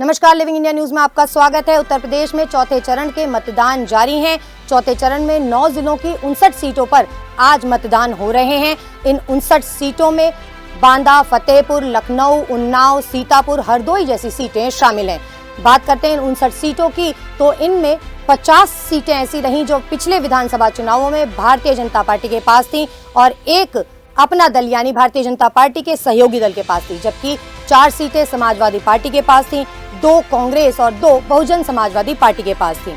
नमस्कार, living India news में आपका स्वागत है। उत्तर प्रदेश में चौथे चरण के मतदान जारी हैं। चौथे चरण में 9 जिलों की 59 सीटों पर आज मतदान हो रहे हैं। इन 59 सीटों में बांदा, फतेहपुर, लखनऊ, उन्नाव, सीतापुर, हरदोई जैसी सीटें शामिल हैं। बात करते हैं इन 59 सीटों की, तो इनमें 50 सीटें ऐसी रहीं जो पिछले विधानसभा चुनावों में भारतीय जनता पार्टी के पास थी और एक अपना दल यानी भारतीय जनता पार्टी के सहयोगी दल के पास थी, जबकि 4 सीटें समाजवादी पार्टी के पास थी, 2 कांग्रेस और 2 बहुजन समाजवादी पार्टी के पास थी।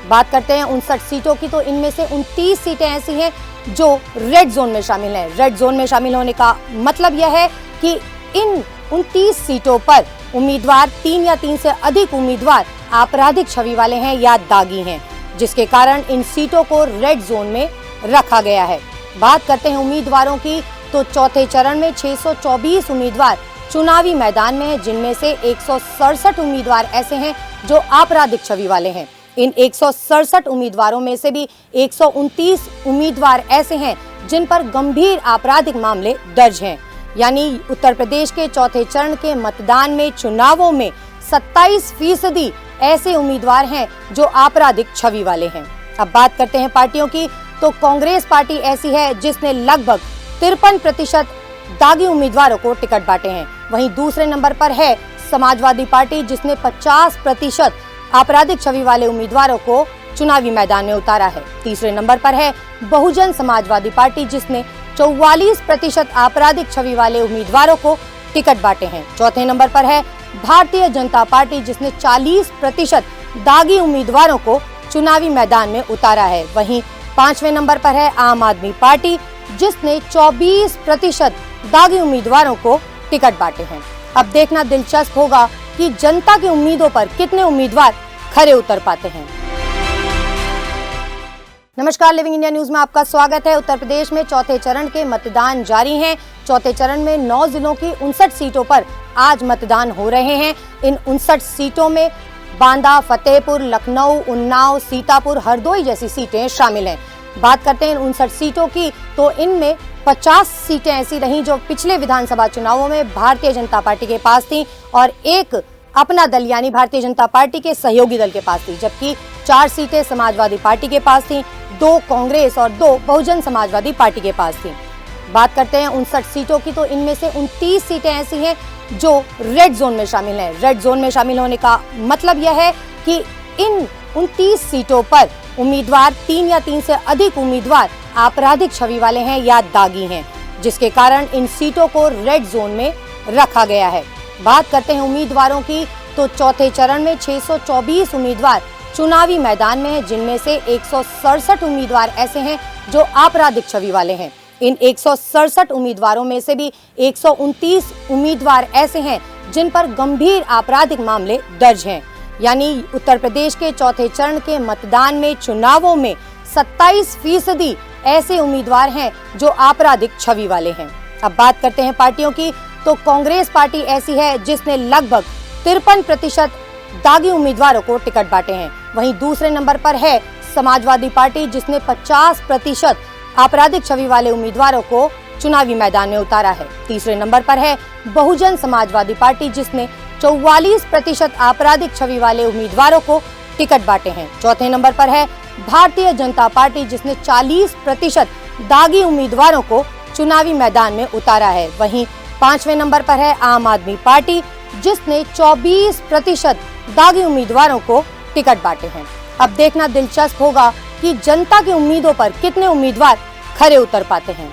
बात करते हैं 59 सीटों की, तो इनमें से 29 सीटें ऐसी हैं जो रेड जोन में शामिल हैं। रेड जोन में शामिल होने का मतलब यह है कि इन 29 सीटों पर उम्मीदवार 3 या 3 से अधिक उम्मीदवार आपराधिक छवि वाले हैं या दागी हैं, जिसके कारण इन सीटों को रेड जोन में रखा गया है। बात करते हैं उम्मीदवारों की, तो चौथे चरण में 624 उम्मीदवार चुनावी मैदान में हैं, जिनमें से 167 उम्मीदवार ऐसे हैं जो आपराधिक छवि वाले हैं। इन 167 उम्मीदवारों में से भी 129 उम्मीदवार ऐसे हैं जिन पर गंभीर आपराधिक मामले दर्ज हैं। यानी उत्तर प्रदेश के चौथे चरण के मतदान में, चुनावों में 27% ऐसे उम्मीदवार हैं जो आपराधिक छवि वाले हैं। अब बात करते हैं पार्टियों की, तो कांग्रेस पार्टी ऐसी है जिसने लगभग 53% दागी उम्मीदवारों को टिकट बांटे हैं। वहीं दूसरे नंबर पर है समाजवादी पार्टी, जिसने 50% आपराधिक छवि वाले उम्मीदवारों को चुनावी मैदान में उतारा है। तीसरे नंबर पर है बहुजन समाजवादी पार्टी, जिसने 44% आपराधिक छवि वाले उम्मीदवारों को टिकट बांटे हैं। चौथे नंबर पर है भारतीय जनता पार्टी, जिसने 40% दागी उम्मीदवारों को चुनावी मैदान में उतारा है। वहीं 5वें नंबर पर है आम आदमी पार्टी, जिसने 24% दागी उम्मीदवारों को टिकट बांटे हैं। अब देखना दिलचस्प होगा कि जनता की उम्मीदों पर कितने उम्मीदवार खरे उतर पाते हैं। नमस्कार, लिविंग इंडिया न्यूज में आपका स्वागत है। उत्तर प्रदेश में चौथे चरण के मतदान जारी हैं। चौथे चरण में 9 जिलों की 59 सीटों पर आज मतदान हो रहे हैं। इन 59 सीटों में बांदा, फतेहपुर, लखनऊ, उन्नाव, सीतापुर, हरदोई जैसी सीटें शामिल हैं। बात करते हैं इन 59 सीटों की, तो इनमें 50 सीटें ऐसी रहीं जो पिछले विधानसभा चुनावों में भारतीय जनता पार्टी के पास थी और एक अपना दल यानी भारतीय जनता पार्टी के सहयोगी दल के पास थी, जबकि 4 सीटें समाजवादी पार्टी के पास थी, 2 कांग्रेस और 2 बहुजन समाजवादी पार्टी के पास थी। बात करते हैं 59 सीटों की, तो इनमें से 29 सीटें ऐसी हैं जो रेड जोन में शामिल हैं। रेड जोन में शामिल होने का मतलब यह है कि इन 29 सीटों पर उम्मीदवार 3 या 3 से अधिक उम्मीदवार आपराधिक छवि वाले हैं या दागी हैं, जिसके कारण इन सीटों को रेड जोन में रखा गया है। बात करते हैं उम्मीदवारों की, तो चौथे चरण में 624 उम्मीदवार चुनावी मैदान में हैं, जिनमें से 167 उम्मीदवार ऐसे हैं जो आपराधिक छवि वाले हैं। इन 167 उम्मीदवारों में से भी 129 उम्मीदवार ऐसे हैं जिन पर गंभीर आपराधिक मामले दर्ज हैं। यानी उत्तर प्रदेश के चौथे चरण के मतदान में, चुनावों में 27% ऐसे उम्मीदवार हैं जो आपराधिक छवि वाले हैं। अब बात करते हैं पार्टियों की, तो कांग्रेस पार्टी ऐसी है जिसने लगभग 53% दागी उम्मीदवारों को टिकट बांटे हैं। वहीं दूसरे नंबर पर है समाजवादी पार्टी, जिसने 50% आपराधिक छवि वाले उम्मीदवारों को चुनावी मैदान में उतारा है। तीसरे नंबर पर है बहुजन समाजवादी पार्टी, जिसने 44% आपराधिक छवि वाले उम्मीदवारों को टिकट बांटे हैं। चौथे नंबर पर है भारतीय जनता पार्टी, जिसने 40% दागी उम्मीदवारों को चुनावी मैदान में उतारा है। वहीं 5वें नंबर पर है आम आदमी पार्टी, जिसने 24% दागी उम्मीदवारों को टिकट बांटे हैं। अब देखना दिलचस्प होगा कि जनता की उम्मीदों पर कितने उम्मीदवार खरे उतर पाते हैं।